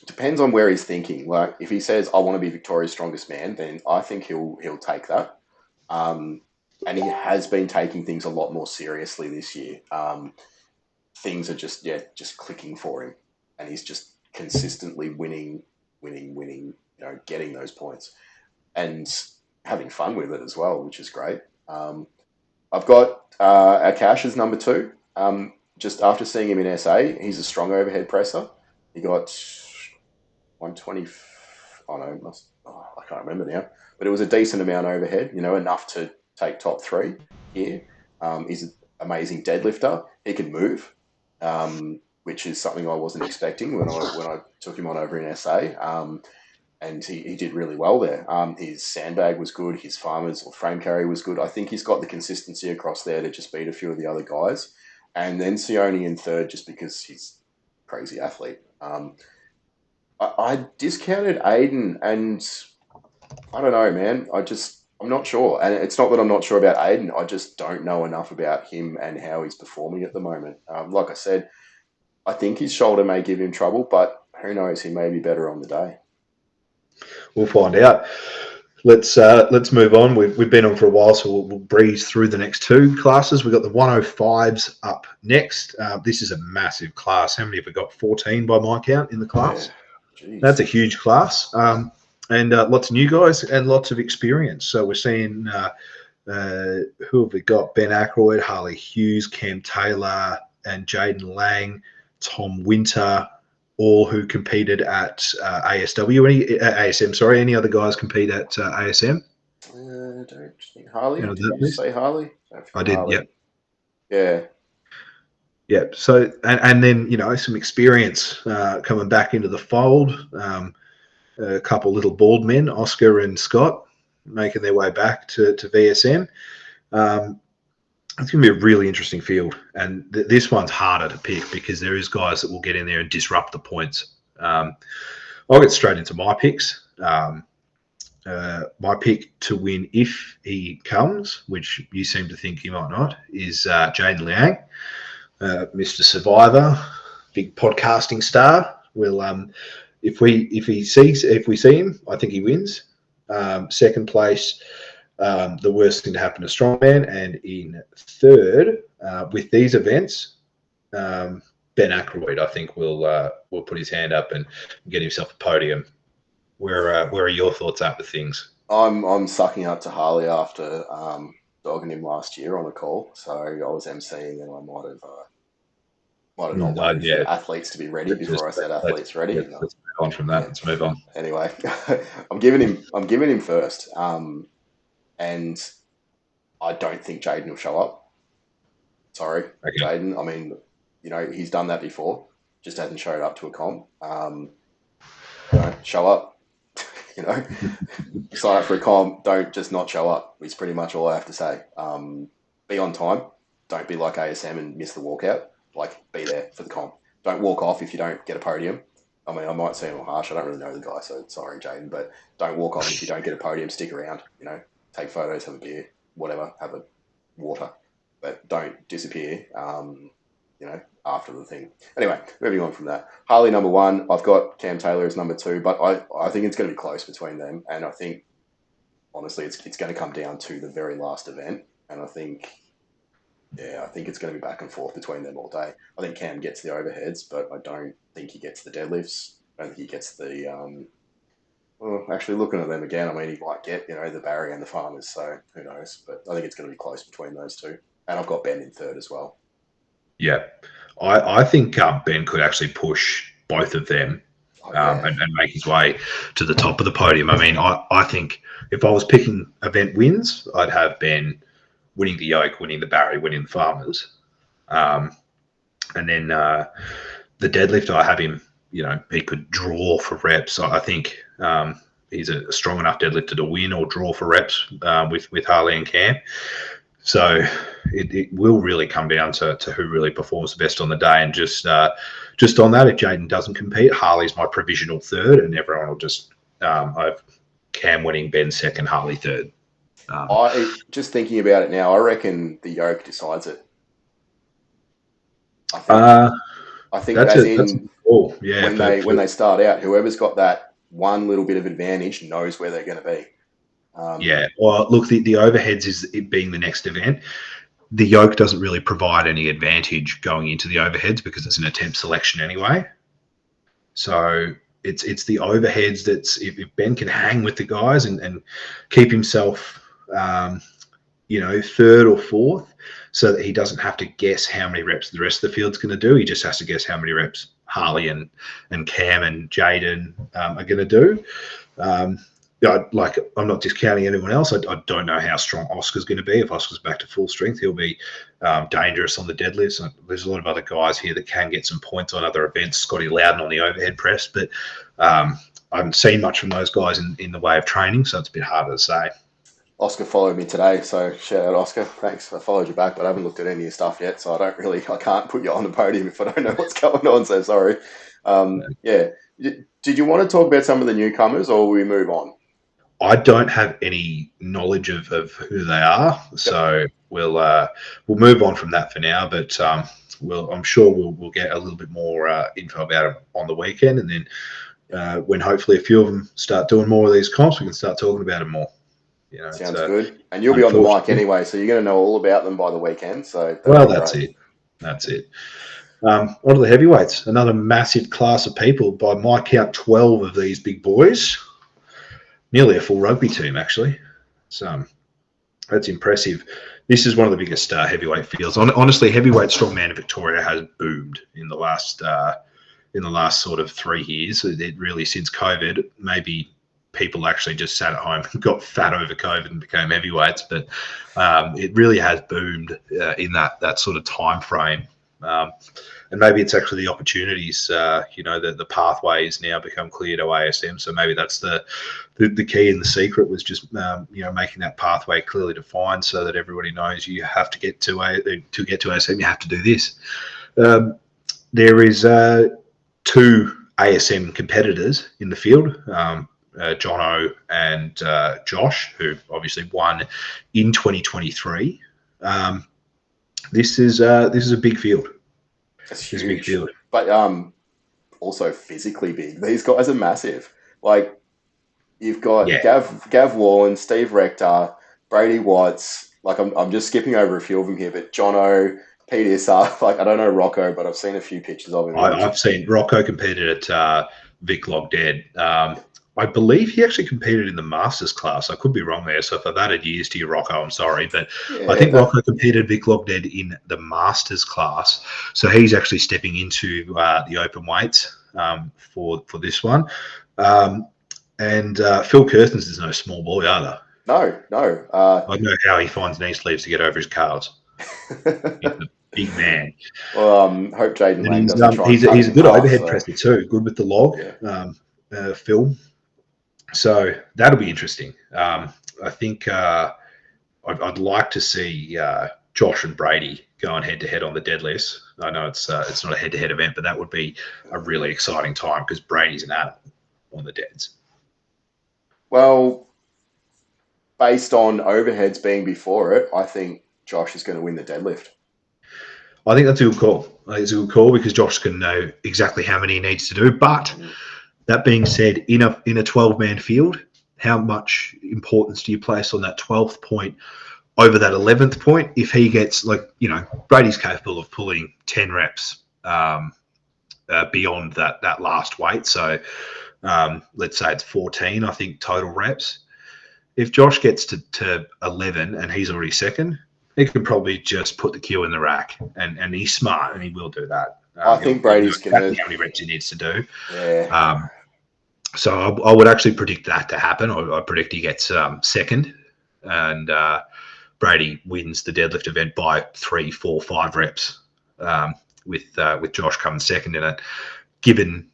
Speaker 1: Depends on where he's thinking. Like if he says, "I want to be Victoria's strongest man," then I think he'll take that. Um, and he has been taking things a lot more seriously this year. Things are just clicking for him, and he's just consistently winning. Getting those points and having fun with it as well, which is great. I've got Akash as number two. Just after seeing him in SA, he's a strong overhead presser. He got 120. Oh no, I can't remember now, but it was a decent amount overhead. Enough to take top three here. He's an amazing deadlifter. He can move, which is something I wasn't expecting when I took him on over in SA. And he did really well there. His sandbag was good. His farmers or frame carry was good. I think he's got the consistency across there to just beat a few of the other guys. And then Sione in third just because he's a crazy athlete. I discounted Aiden, and I don't know, man. I'm not sure, and it's not that I'm not sure about Aiden. I just don't know enough about him and how he's performing at the moment. Like I said, I think his shoulder may give him trouble, but who knows? He may be better on the day.
Speaker 2: We'll find out. Let's move on. We've been on for a while, so we'll breeze through the next two classes. We've got the 105s up next. This is a massive class. How many have we got? 14 by my count in the
Speaker 1: Yeah,
Speaker 2: class. That's
Speaker 1: jeez.
Speaker 2: a huge class, and lots of new guys and lots of experience. So we're seeing who have we got? Ben Aykroyd, Harley Hughes, Cam Taylor, and Jaden Lang, Tom Winter, all who competed at ASW. ASM, sorry. Any other guys compete at ASM?
Speaker 1: Don't think Harley.
Speaker 2: You know
Speaker 1: Did
Speaker 2: that
Speaker 1: you
Speaker 2: list?
Speaker 1: say Harley? Don't
Speaker 2: I
Speaker 1: forget
Speaker 2: did.
Speaker 1: Harley.
Speaker 2: Yep.
Speaker 1: Yeah.
Speaker 2: Yep. So and then some experience coming back into the fold. A couple little bald men, Oscar and Scott, making their way back to VSM. Um, it's going to be a really interesting field, and this one's harder to pick because there is guys that will get in there and disrupt the points. I'll get straight into my picks. My pick to win, if he comes, which you seem to think he might not, is Jaden Liang, Mr. Survivor, big podcasting star. Will if we see him, I think he wins. Second place, the worst thing to happen to strongman, and in third, with these events, Ben Aykroyd, I think will put his hand up and get himself a podium. Where are your thoughts at with things?
Speaker 1: I'm sucking up to Harley after dogging him last year on a call. So I was emceeing, and I might have not waited for
Speaker 2: Yeah,
Speaker 1: athletes to be ready
Speaker 2: let's just
Speaker 1: before I said
Speaker 2: let's,
Speaker 1: athletes ready.
Speaker 2: let's,
Speaker 1: No,
Speaker 2: let's move on from that.
Speaker 1: yeah.
Speaker 2: Let's move on.
Speaker 1: Anyway, I'm giving him first. And I don't think Jaden will show up. Sorry,
Speaker 2: Okay.
Speaker 1: Jaden. I mean, he's done that before. Just hasn't showed up to a comp. Show up. you know, sign up for a comp. Don't just not show up. It's pretty much all I have to say. Be on time. Don't be like ASM and miss the walkout. Like, be there for the comp. Don't walk off if you don't get a podium. I mean, I might seem harsh. I don't really know the guy, so sorry, Jaden. But don't walk off if you don't get a podium. Stick around. Take photos, have a beer, whatever. Have a water, but don't disappear. After the thing. Anyway, moving on from that. Harley number one. I've got Cam Taylor as number two, but I think it's going to be close between them, and I think honestly it's going to come down to the very last event, and I think it's going to be back and forth between them all day. I think Cam gets the overheads, but I don't think he gets the deadlifts. I don't think he gets the well, actually, looking at them again, I mean, he might get, the Barry and the Farmers, so who knows? But I think it's going to be close between those two. And I've got Ben in third as well.
Speaker 2: Yeah, I think Ben could actually push both of them
Speaker 1: Oh, yeah.
Speaker 2: and make his way to the top of the podium. I mean, I think if I was picking event wins, I'd have Ben winning the yoke, winning the Barry, winning the Farmers. And then the deadlift, I have him, he could draw for reps. I think he's a strong enough deadlifter to win or draw for reps with Harley and Cam. So it will really come down to who really performs the best on the day. And just on that, if Jaden doesn't compete, Harley's my provisional third, and everyone will just I have Cam winning, Ben second, Harley third.
Speaker 1: I just thinking about it now, I reckon the yoke decides it. I think
Speaker 2: That's
Speaker 1: as
Speaker 2: a
Speaker 1: in
Speaker 2: call. Yeah,
Speaker 1: when they start out, whoever's got that one little bit of advantage knows where they're going to be.
Speaker 2: yeah. Well, look, the overheads is it being the next event. The yoke doesn't really provide any advantage going into the overheads because it's an attempt selection anyway. So it's the overheads that's if Ben can hang with the guys and keep himself, third or fourth, so that he doesn't have to guess how many reps the rest of the field's going to do. He just has to guess how many reps Harley and Cam and Jaden are going to do. I'm not discounting anyone else. I don't know how strong Oscar's going to be. If Oscar's back to full strength, he'll be dangerous on the deadlifts. There's a lot of other guys here that can get some points on other events. Scotty Loudon on the overhead press, but I haven't seen much from those guys in the way of training, so it's a bit harder to say.
Speaker 1: Oscar followed me today, so shout out Oscar. Thanks. I followed you back, but I haven't looked at any of your stuff yet, so I can't put you on the podium if I don't know what's going on. So sorry. Yeah. Did you want to talk about some of the newcomers, or will we move on?
Speaker 2: I don't have any knowledge of who they are,
Speaker 1: Yep,
Speaker 2: so we'll move on from that for now. But I'm sure we'll get a little bit more info about them on the weekend, and then when hopefully a few of them start doing more of these comps, we can start talking about them more. It's
Speaker 1: sounds good. And you'll be on the mic
Speaker 2: unfortunately,
Speaker 1: anyway, so you're going to know all about them by the weekend. So that'll
Speaker 2: well,
Speaker 1: be
Speaker 2: that's
Speaker 1: great.
Speaker 2: it. That's it. On to the heavyweights. Another massive class of people. By my count, 12 of these big boys. Nearly a full rugby team, actually. So that's impressive. This is one of the biggest heavyweight fields. Honestly, heavyweight strongman in Victoria has boomed in the last sort of 3 years. It really, since COVID, maybe people actually just sat at home and got fat over COVID and became heavyweights, but it really has boomed in that sort of time frame. Um, and maybe it's actually the opportunities, the pathways now become clear to ASM. So maybe that's the key and the secret was just making that pathway clearly defined so that everybody knows you have to get to get to ASM, you have to do this. There is two ASM competitors in the field. Jono and Josh, who obviously won in 2023. Um, this is a big field.
Speaker 1: It's
Speaker 2: This is a big
Speaker 1: huge,
Speaker 2: field.
Speaker 1: but also physically big. These guys are massive. Like you've got
Speaker 2: Yeah,
Speaker 1: Gav Wallen, Steve Rector, Brady Watts. Like I'm just skipping over a few of them here, but Jono, Peter Sar. Like I don't know Rocco, but I've seen a few pictures of him. He looks
Speaker 2: I've seen Rocco competed at Vic Log Dead. I believe he actually competed in the Masters class. I could be wrong there. So if I've added years to you, Rocco, I'm sorry. But I
Speaker 1: yeah
Speaker 2: think
Speaker 1: that
Speaker 2: Rocco competed Vic Log Dead in the Masters class. So he's actually stepping into the open weights for this one. Um, and Phil Kirstens is no small boy either.
Speaker 1: no.
Speaker 2: I don't know how he finds knee sleeves to get over his calves. He's a big man.
Speaker 1: well, hope Jaden
Speaker 2: And
Speaker 1: Lang doesn't try and cut
Speaker 2: he's
Speaker 1: him
Speaker 2: a
Speaker 1: in
Speaker 2: good
Speaker 1: half.
Speaker 2: overhead
Speaker 1: So
Speaker 2: presser too. Good with the log,
Speaker 1: yeah.
Speaker 2: Phil. So that'll be interesting. I think I'd like to see Josh and Brady going head to head on the deadlifts. I know it's not a head to head event, but that would be a really exciting time because Brady's an animal on the deads.
Speaker 1: Well, based on overheads being before it, I think Josh is going to win the deadlift.
Speaker 2: I think that's a good call. I think it's a good call because Josh can know exactly how many he needs to do. But
Speaker 1: Mm.
Speaker 2: that being said, in a 12-man field, how much importance do you place on that 12th point over that 11th point? If he gets Brady's capable of pulling 10 reps beyond that last weight. So let's say it's 14, I think, total reps. If Josh gets to 11 and he's already second, he could probably just put the cue in the rack, and he's smart and he will do that.
Speaker 1: I
Speaker 2: He'll
Speaker 1: think
Speaker 2: know
Speaker 1: Brady's going
Speaker 2: exactly
Speaker 1: to,
Speaker 2: how many reps he needs to do.
Speaker 1: yeah.
Speaker 2: Um, so I would actually predict that to happen. I predict he gets second, and Brady wins the deadlift event by 3, 4, 5 reps, with Josh coming second in it. Given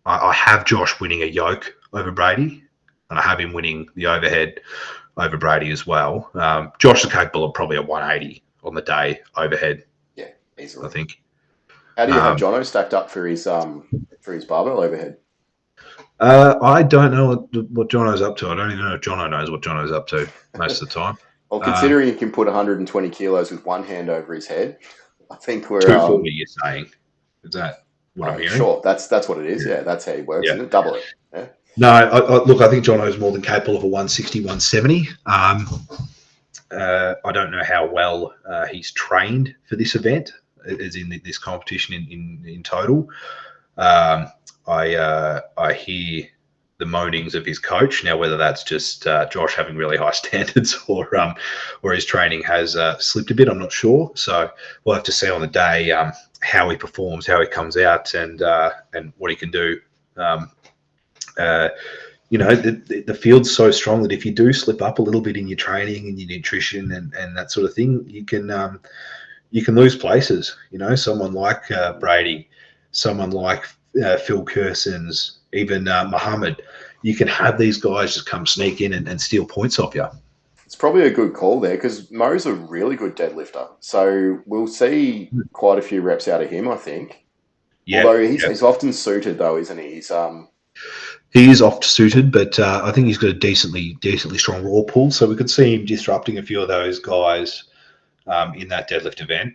Speaker 2: I have Josh winning a yoke over Brady, and I have him winning the overhead over Brady as well. Josh is capable of probably a 180 on the day overhead,
Speaker 1: Yeah,
Speaker 2: I
Speaker 1: easily.
Speaker 2: think.
Speaker 1: How do you have
Speaker 2: Um,
Speaker 1: Jono stacked up for his barbell overhead?
Speaker 2: I don't know what Jono's up to. I don't even know if Jono knows what Jono's up to most of the time.
Speaker 1: Well,
Speaker 2: Um,
Speaker 1: considering he can put 120 kilos with one hand over his head, I think we're
Speaker 2: 240, you're saying? Is that what I'm
Speaker 1: oh,
Speaker 2: hearing?
Speaker 1: sure. That's what it is.
Speaker 2: Yeah.
Speaker 1: Yeah, that's how he works,
Speaker 2: Yeah.
Speaker 1: isn't it? Double it. Yeah.
Speaker 2: No, look, I think Jono is more than capable of a 160, 170. I don't know how well he's trained for this event, as in this competition in total. I hear the moanings of his coach now. Whether that's just Josh having really high standards or his training has slipped a bit, I'm not sure. So we'll have to see on the day how he performs, how he comes out, and what he can do. Um, uh, the field's so strong that if you do slip up a little bit in your training and your nutrition and that sort of thing, you can lose places. Someone like Brady, someone like Phil Kersons, even Muhammad. You can have these guys just come sneak in and steal points off you.
Speaker 1: It's probably a good call there because Mo's a really good deadlifter. So we'll see quite a few reps out of him, I think.
Speaker 2: Yeah,
Speaker 1: Although
Speaker 2: yeah.
Speaker 1: he's often suited though, isn't he?
Speaker 2: he is oft suited, but I think he's got a decently strong raw pull, so we could see him disrupting a few of those guys in that deadlift event.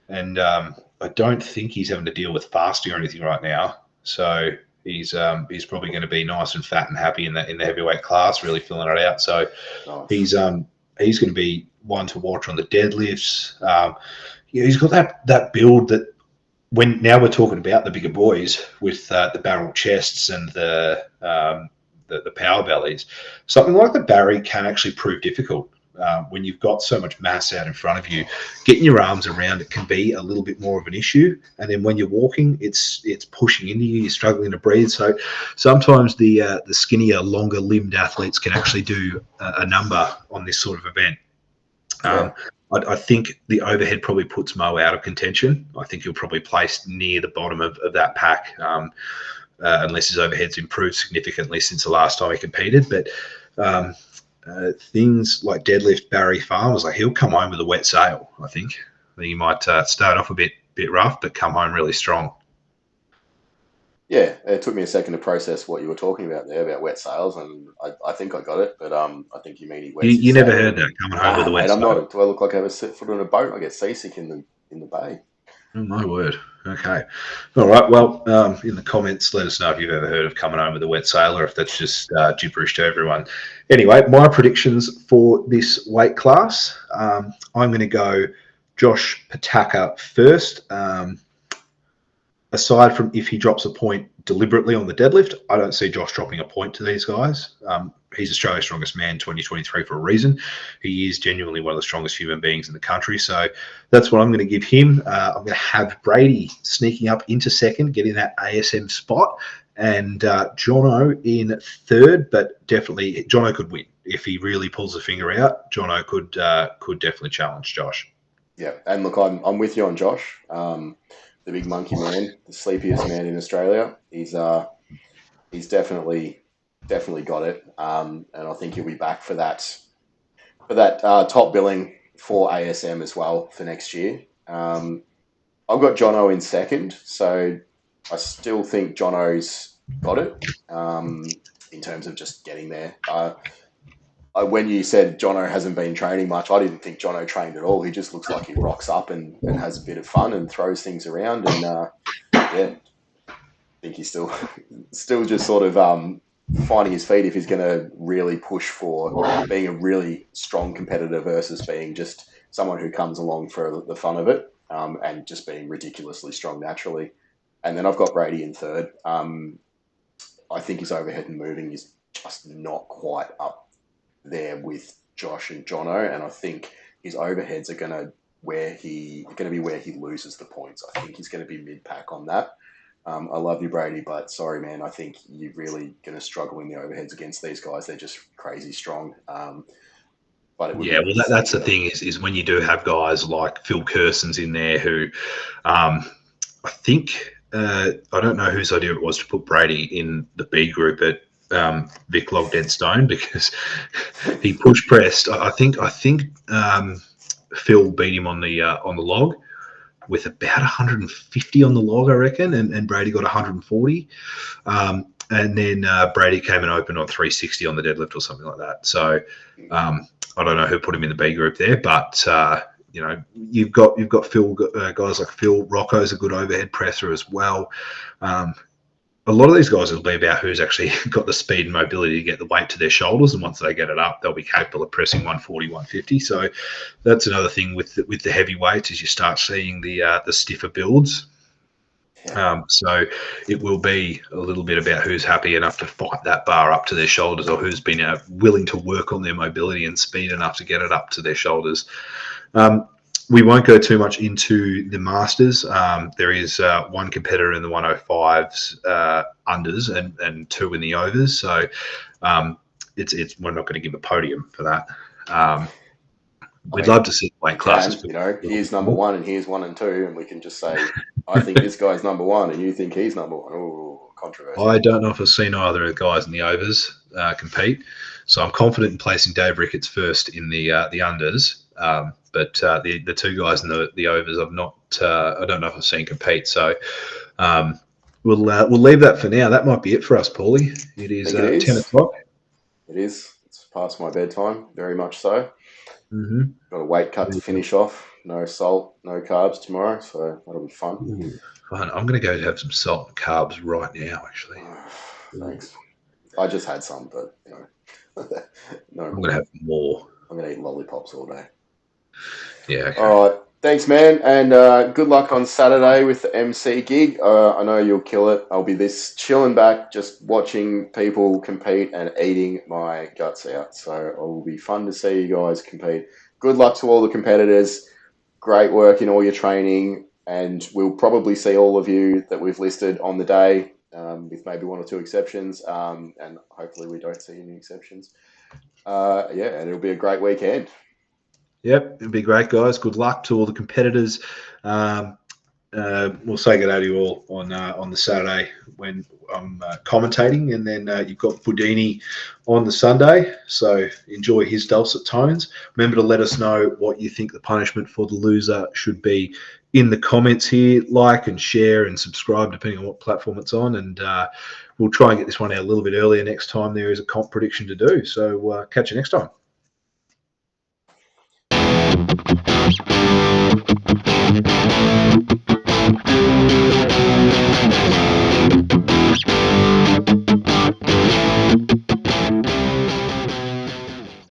Speaker 2: And I don't think he's having to deal with fasting or anything right now. So he's probably going to be nice and fat and happy in the heavyweight class, really filling it out. So
Speaker 1: Nice.
Speaker 2: he's going to be one to watch on the deadlifts. He's got that build that when now we're talking about the bigger boys with the barrel chests and the power bellies, something like the Barry can actually prove difficult. When you've got so much mass out in front of you, getting your arms around it can be a little bit more of an issue. And then when you're walking, it's pushing into you. You're struggling to breathe. So sometimes the skinnier, longer limbed athletes can actually do a number on this sort of event.
Speaker 1: Yeah.
Speaker 2: I think the overhead probably puts Mo out of contention. I think he'll probably place near the bottom of that pack, unless his overhead's improved significantly since the last time he competed. But things like deadlift, Barry Farmers, like he'll come home with a wet sail. I think he might start off a bit rough, but come home really strong.
Speaker 1: Yeah, it took me a second to process what you were talking about there about wet sails, and I think I got it. But I think you mean he wets his
Speaker 2: You never
Speaker 1: sail.
Speaker 2: heard that
Speaker 1: And
Speaker 2: coming home with
Speaker 1: nah,
Speaker 2: a wet
Speaker 1: mate, I'm
Speaker 2: sail?
Speaker 1: not. Do I look like I have a set foot on a boat? I get seasick in the bay.
Speaker 2: Oh, my word. Okay. All right. Well, in the comments, let us know if you've ever heard of coming home with a wet sail or if that's just gibberish to everyone. Anyway, my predictions for this weight class, I'm going to go Josh Pataka first. Aside from if he drops a point deliberately on the deadlift, I don't see Josh dropping a point to these guys. He's Australia's strongest man 2023 for a reason. He is genuinely one of the strongest human beings in the country. So that's what I'm going to give him. I'm going to have Brady sneaking up into second, getting that ASM spot, and Jono in third. But definitely, Jono could win if he really pulls the finger out. Jono could definitely challenge Josh.
Speaker 1: Yeah, and look, I'm with you on Josh, the big monkey man, the sleepiest man in Australia. He's definitely got it, and I think he'll be back for that top billing for ASM as well for next year. I've got Jono in second, so I still think Jono's got it in terms of just getting there. When you said Jono hasn't been training much, I didn't think Jono trained at all. He just looks like he rocks up and has a bit of fun and throws things around. And yeah, I think he's still just sort of finding his feet if he's going to really push for being a really strong competitor versus being just someone who comes along for the fun of it and just being ridiculously strong naturally. And then I've got Brady in third. I think his overhead and moving is just not quite up there with Josh and Jono, and I think his overheads are be where he loses the points. I think he's going to be mid pack on that. I love you, Brady, but sorry, man. I think you're really going to struggle in the overheads against these guys. They're just crazy strong. But it would
Speaker 2: Yeah,
Speaker 1: be
Speaker 2: well,
Speaker 1: good to see.
Speaker 2: that's the thing is when you do have guys like Phil Kerson's in there who, I think I don't know whose idea it was to put Brady in the B group at Vic Log Dead Stone because he push pressed. I think Phil beat him on the log with about 150 on the log, I reckon, and Brady got 140. And then Brady came and opened on 360 on the deadlift or something like that. So I don't know who put him in the B group there, but you've got Phil, guys like Phil. Rocco's a good overhead presser as well. A lot of these guys will be about who's actually got the speed and mobility to get the weight to their shoulders, and once they get it up, they'll be capable of pressing 140, 150. So that's another thing with the heavyweights is you start seeing the stiffer builds. So it will be a little bit about who's happy enough to fight that bar up to their shoulders, or who's been willing to work on their mobility and speed enough to get it up to their shoulders. We won't go too much into the Masters. There is one competitor in the 105s unders and two in the overs. So we're not going to give a podium for that. We'd love to see weight classes.
Speaker 1: Here's number one and here's 1 and 2, and we can just say, I think this guy's number one and you think he's number one. Oh, controversy.
Speaker 2: I don't know if I've seen either of the guys in the overs compete, so I'm confident in placing Dave Ricketts first in the unders. But the two guys in the overs, I don't know if I've seen compete. So we'll leave that for now. That might be it for us, Paulie. It
Speaker 1: I
Speaker 2: is
Speaker 1: think it
Speaker 2: 10
Speaker 1: is.
Speaker 2: o'clock.
Speaker 1: It is. It's past my bedtime, very much so.
Speaker 2: Mm-hmm.
Speaker 1: Got a weight cut to finish off. No salt, no carbs tomorrow, so that'll be fun.
Speaker 2: Ooh, fun. I'm going to go have some salt and carbs right now, actually. Ooh,
Speaker 1: Thanks. I just had some, but no
Speaker 2: I'm going to
Speaker 1: more.
Speaker 2: have more.
Speaker 1: I'm gonna eat lollipops all day.
Speaker 2: Yeah, okay.
Speaker 1: All right. Thanks, man, and good luck on Saturday with the MC gig. I know you'll kill it. I'll be this chilling back, just watching people compete and eating my guts out. So it will be fun to see you guys compete. Good luck to all the competitors. Great work in all your training, and we'll probably see all of you that we've listed on the day, with maybe one or two exceptions, and hopefully we don't see any exceptions. Yeah, and it'll be a great weekend.
Speaker 2: Yep, it'll be great, guys. Good luck to all the competitors. Um, we'll say good day to you all on the Saturday when I'm commentating, and then you've got Budini on the Sunday. So enjoy his dulcet tones. Remember to let us know what you think the punishment for the loser should be in the comments here. Like and share and subscribe depending on what platform it's on, and we'll try and get this one out a little bit earlier next time there is a comp prediction to do. So catch you next time.